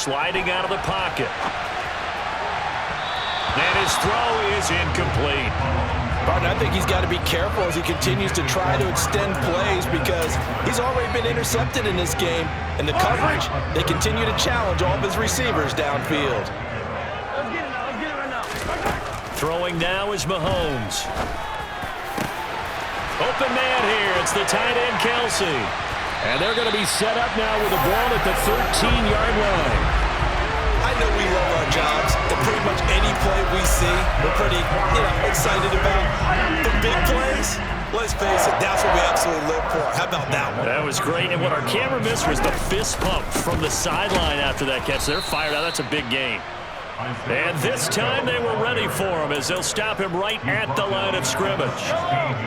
sliding out of the pocket. And his throw is incomplete. Barton, I think he's got to be careful as he continues to try to extend plays because he's already been intercepted in this game. And the coverage, they continue to challenge all of his receivers downfield. Throwing now is Mahomes. Open man here. It's the tight end, Kelsey. And they're going to be set up now with the ball at the 13-yard line. I know we love our jobs, and pretty much any play we see, we're pretty, excited about. The big plays, let's face it, that's what we absolutely live for. How about that one? That was great, and what our camera missed was the fist pump from the sideline after that catch. They're fired out. That's a big gain. And this time they were ready for him as they'll stop him right at the line of scrimmage.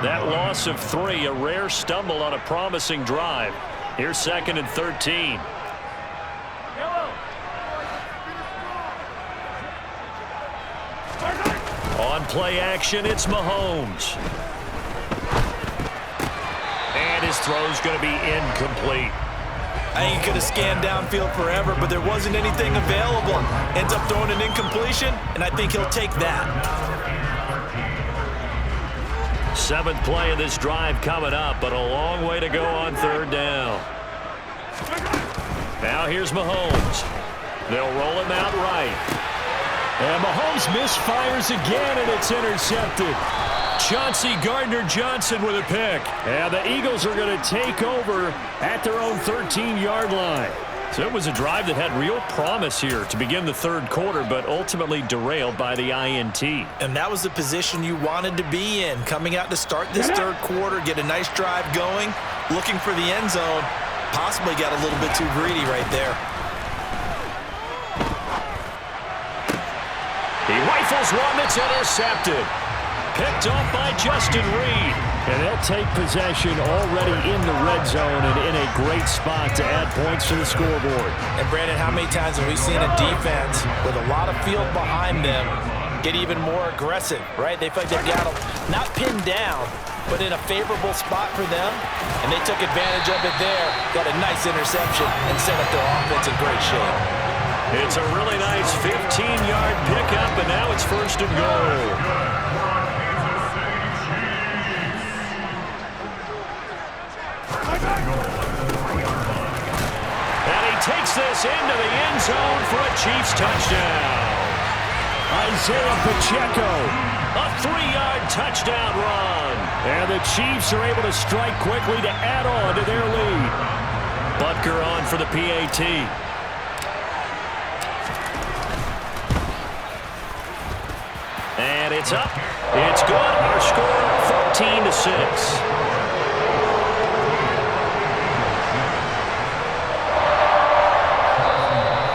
That loss of 3, a rare stumble on a promising drive. Here's 2nd and 13. On play action, it's Mahomes. And his throw's going to be incomplete. I think he could have scanned downfield forever, but there wasn't anything available. Ends up throwing an incompletion, and I think he'll take that. 7th play of this drive coming up, but a long way to go on 3rd down. Now here's Mahomes. They'll roll him out right. And Mahomes misfires again, and it's intercepted. Chauncey Gardner-Johnson with a pick. And the Eagles are going to take over at their own 13-yard line. So it was a drive that had real promise here to begin the 3rd quarter, but ultimately derailed by the INT. And that was the position you wanted to be in. Coming out to start this 3rd quarter, get a nice drive going, looking for the end zone. Possibly got a little bit too greedy right there. He rifles one that's intercepted. Picked off by Justin Reed. And they'll take possession already in the red zone and in a great spot to add points to the scoreboard. And Brandon, how many times have we seen a defense with a lot of field behind them get even more aggressive, right? They feel like they've got them not pinned down, but in a favorable spot for them. And they took advantage of it there. Got a nice interception and set up their offense in great shape. It's a really nice 15-yard pickup, and now it's 1st and goal. And he takes this into the end zone for a Chiefs touchdown. Isaiah Pacheco, a 3-yard touchdown run. And the Chiefs are able to strike quickly to add on to their lead. Butker on for the PAT. And it's up. It's good. Our score 14-6.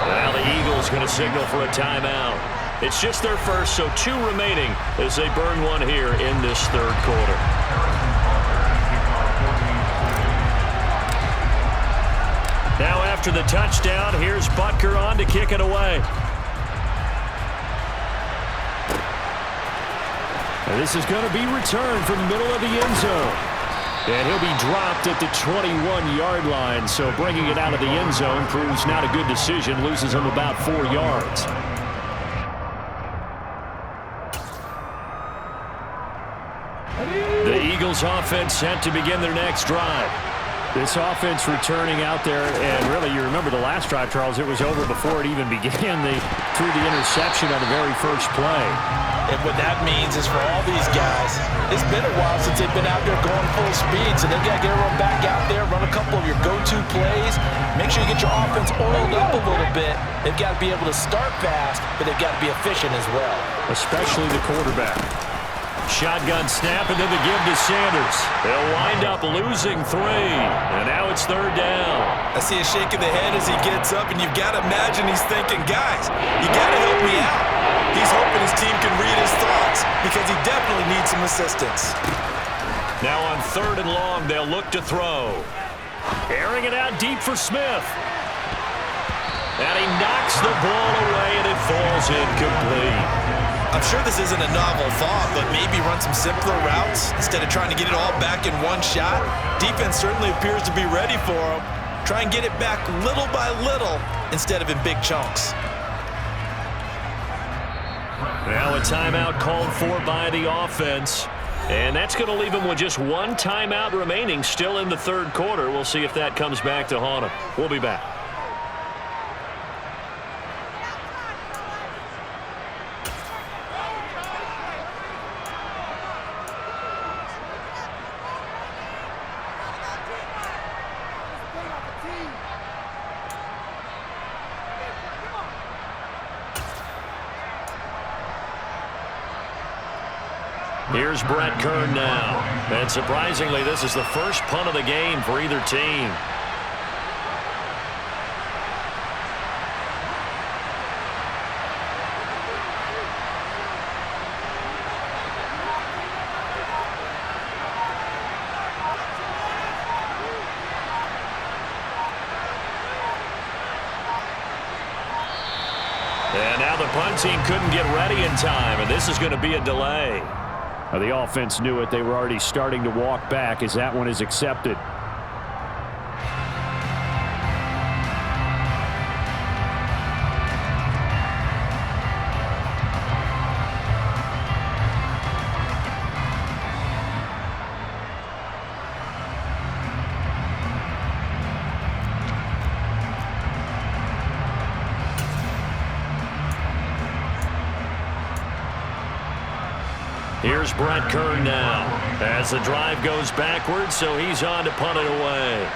Now the Eagles going to signal for a timeout. It's just their first, so 2 remaining as they burn one here in this 3rd quarter. Now after the touchdown, here's Butker on to kick it away. And this is going to be returned from the middle of the end zone. And he'll be dropped at the 21-yard line, so bringing it out of the end zone proves not a good decision, loses him about 4 yards. The Eagles offense set to begin their next drive. This offense returning out there, and really, you remember the last drive, Charles, it was over before it even began. They threw the interception on the very first play. And what that means is for all these guys, it's been a while since they've been out there going full speed, so they've got to get everyone back out there, run a couple of your go-to plays, make sure you get your offense oiled up a little bit. They've got to be able to start fast, but they've got to be efficient as well. Especially the quarterback. Shotgun snap, and then the give to Sanders. They'll wind up losing 3, and now it's 3rd down. I see a shake of the head as he gets up, and you've got to imagine he's thinking, guys, you got to help me out. He's hoping his team can read his thoughts because he definitely needs some assistance. Now on 3rd and long, they'll look to throw. Airing it out deep for Smith. And he knocks the ball away, and it falls incomplete. I'm sure this isn't a novel thought, but maybe run some simpler routes instead of trying to get it all back in one shot. Defense certainly appears to be ready for him. Try and get it back little by little instead of in big chunks. Now a timeout called for by the offense. And that's going to leave him with just one timeout remaining still in the third quarter. We'll see if that comes back to haunt him. We'll be back. Here's Brett Kern now. And surprisingly, this is the first punt of the game for either team. And now the punt team couldn't get ready in time, and this is going to be a delay. The offense knew it. They were already starting to walk back as that one is accepted. Here's Brett Kern now as the drive goes backwards, so he's on to punt it away.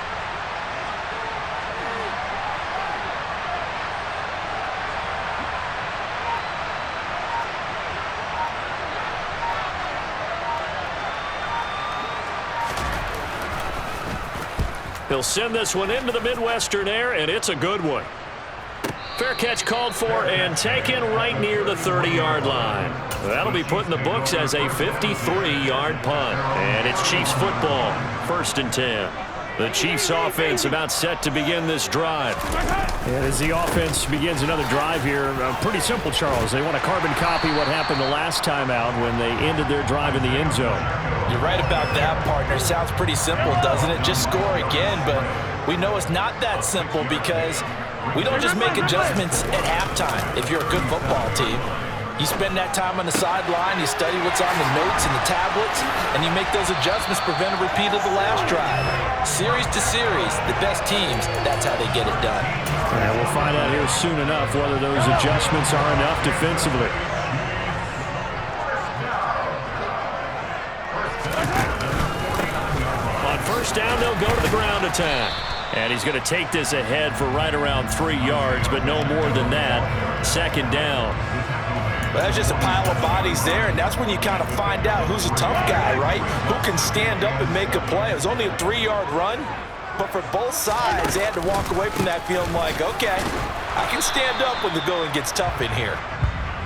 He'll send this one into the Midwestern air, and it's a good one. Fair catch called for and taken right near the 30-yard line. That'll be put in the books as a 53-yard punt. And it's Chiefs football, 1st and 10. The Chiefs offense about set to begin this drive. And as the offense begins another drive here, pretty simple, Charles. They want to carbon copy what happened the last time out when they ended their drive in the end zone. You're right about that, partner. Sounds pretty simple, doesn't it? Just score again, but we know it's not that simple because we don't just make adjustments at halftime if you're a good football team. You spend that time on the sideline, you study what's on the notes and the tablets, and you make those adjustments, prevent a repeat of the last drive. Series to series, the best teams, that's how they get it done. And we'll find out here soon enough whether those adjustments are enough defensively. On 1st down, they'll go to the ground attack. And he's going to take this ahead for right around 3 yards, but no more than that. 2nd down. Well, that's just a pile of bodies there, and that's when you kind of find out who's a tough guy, right? Who can stand up and make a play. It was only a 3-yard run, but for both sides, they had to walk away from that feeling like, okay, I can stand up when the going gets tough in here.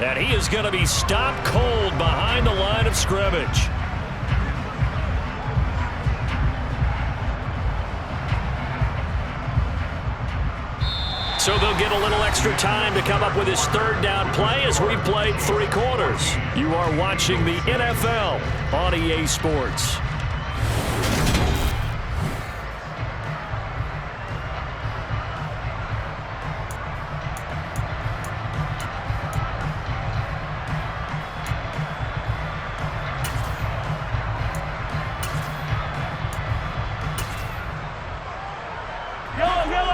And he is going to be stopped cold behind the line of scrimmage. So they'll get a little extra time to come up with his 3rd down play as we've played 3 quarters. You are watching the NFL on EA Sports.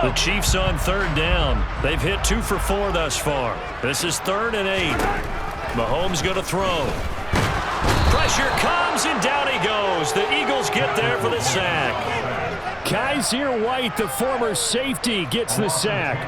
The Chiefs on 3rd down. They've hit 2 for 4 thus far. This is 3rd and 8. Mahomes going to throw. Pressure comes, and down he goes. The Eagles get there for the sack. Kaiser White, the former safety, gets the sack.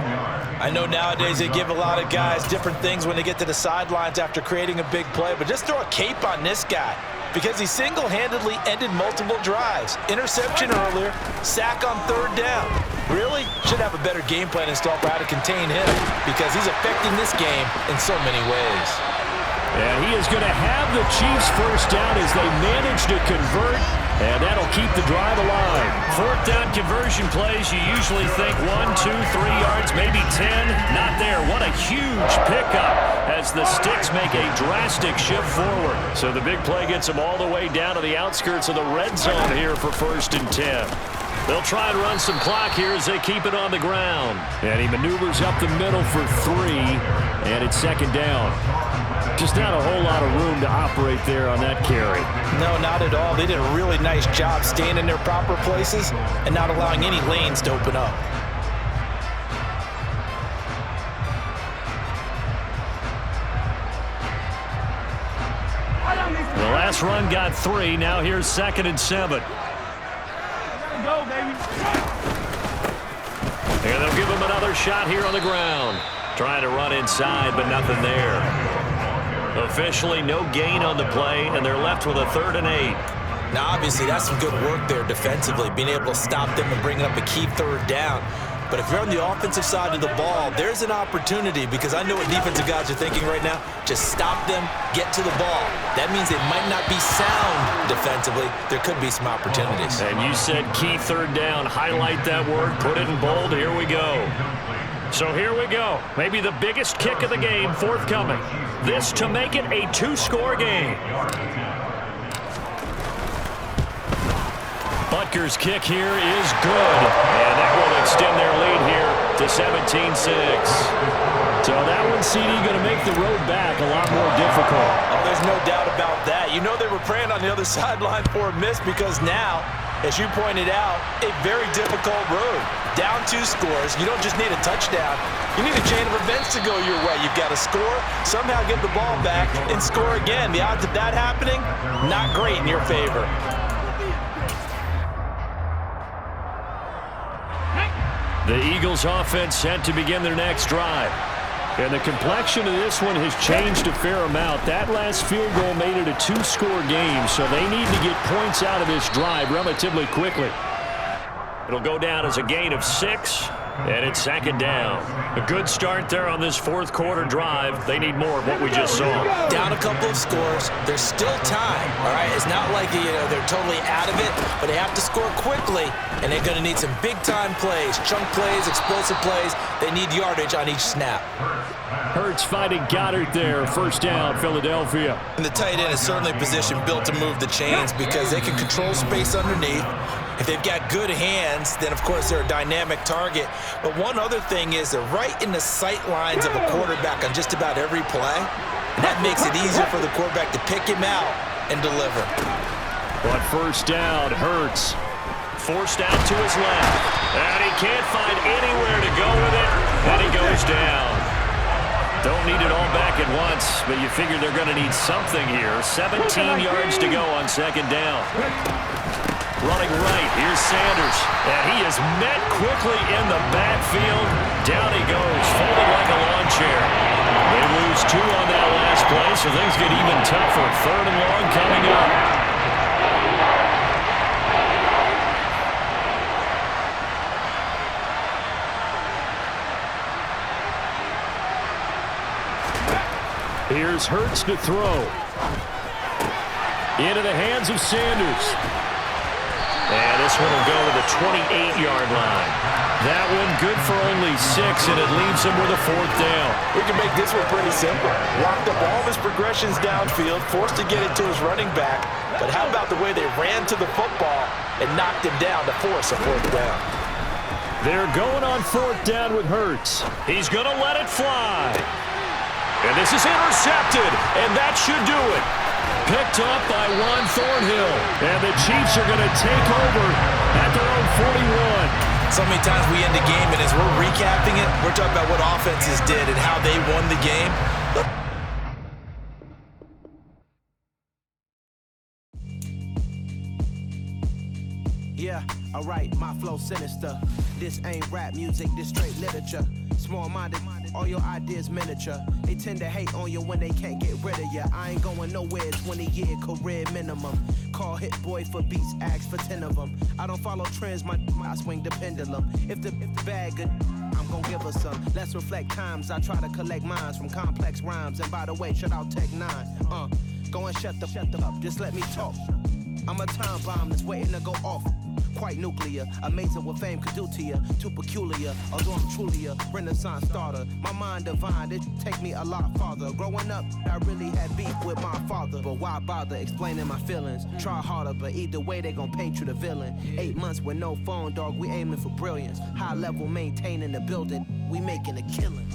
I know nowadays they give a lot of guys different things when they get to the sidelines after creating a big play, but just throw a cape on this guy because he single-handedly ended multiple drives. Interception earlier, sack on 3rd down. Really should have a better game plan installed for how to contain him because he's affecting this game in so many ways. And he is going to have the Chiefs 1st down as they manage to convert, and that'll keep the drive alive. 4th down conversion plays, you usually think 1, 2, 3 yards, maybe 10. Not there. What a huge pickup as the Sticks make a drastic shift forward. So the big play gets them all the way down to the outskirts of the red zone here for 1st and 10. They'll try and run some clock here as they keep it on the ground. And he maneuvers up the middle for 3, and it's second down. Just not a whole lot of room to operate there on that carry. No, not at all. They did a really nice job staying in their proper places and not allowing any lanes to open up. The last run got 3. Now here's 2nd and 7. Go, baby. And they'll give him another shot here on the ground. Trying to run inside, but nothing there. Officially, no gain on the play, and they're left with a 3rd and 8. Now, obviously, that's some good work there defensively, being able to stop them and bringing up a key 3rd down. But if you're on the offensive side of the ball, there's an opportunity, because I know what defensive guys are thinking right now. Just stop them, get to the ball. That means they might not be sound defensively. There could be some opportunities. And you said key 3rd down. Highlight that word, put it in bold. Here we go. So here we go. Maybe the biggest kick of the game forthcoming. This to make it a 2-score game. Butker's kick here is good. And that will extend their lead here to 17-6. So that one, CD, going to make the road back a lot more difficult. Oh, there's no doubt about that. You know they were praying on the other sideline for a miss, because now, as you pointed out, a very difficult road. Down 2 scores. You don't just need a touchdown. You need a chain of events to go your way. You've got to score, somehow get the ball back, and score again. The odds of that happening, not great in your favor. The Eagles offense set to begin their next drive. And the complexion of this one has changed a fair amount. That last field goal made it a 2-score game, so they need to get points out of this drive relatively quickly. It'll go down as a gain of 6, and it's 2nd down. A good start there on this 4th quarter drive. They need more of what we just saw. Down a couple of scores. There's still time, all right? It's not like they're totally out of it, but they have to score quickly, and they're going to need some big-time plays, chunk plays, explosive plays. They need yardage on each snap. Hurts finding Goddard there. 1st down, Philadelphia. And the tight end is certainly a position built to move the chains, because they can control space underneath. If they've got good hands, then, of course, they're a dynamic target. But one other thing is they're right in the sight lines of a quarterback on just about every play. And that makes it easier for the quarterback to pick him out and deliver. But 1st down, Hurts. Forced out to his left. And he can't find anywhere to go with it. And he goes down. Don't need it all back at once, but you figure they're going to need something here. 17 yards to go on 2nd down. Running right, here's Sanders. And he is met quickly in the backfield. Down he goes, folded like a lawn chair. They lose 2 on that last play, so things get even tougher. 3rd and long coming up. Here's Hurts to throw. Into the hands of Sanders. And this one will go to the 28-yard line. That one good for only 6, and it leaves him with a 4th down. We can make this one pretty simple. Locked up all of his progressions downfield, forced to get it to his running back. But how about the way they ran to the football and knocked him down to force a 4th down? They're going on 4th down with Hurts. He's going to let it fly. And this is intercepted, and that should do it. Picked up by Juan Thornhill. And the Chiefs are going to take over at their own 41. So many times we end the game, and as we're recapping it, we're talking about what offenses did and how they won the game. Yeah, alright, my flow sinister. This ain't rap music, this straight literature. Small-minded, all your ideas miniature. They tend to hate on you when they can't get rid of you. I ain't going nowhere, 20-year career minimum. Call Hit Boy for beats, ask for 10 of them. I don't follow trends, I swing the pendulum. If the bag good, I'm gon' give her some. Let's reflect times, I try to collect minds from complex rhymes. And by the way, shut out Tech 9. Go and shut the up, just let me talk. I'm a time bomb that's waiting to go off. quite nuclear. Amazing what fame could do to you. Too peculiar, although I'm truly a Renaissance starter. My mind divine, it take me a lot farther. Growing up, I really had beef with my father. But why bother explaining my feelings? Try harder, but either way, they gon' paint you the villain. 8 months with no phone, dog, we aiming for brilliance. High level maintaining the building, we making a killing.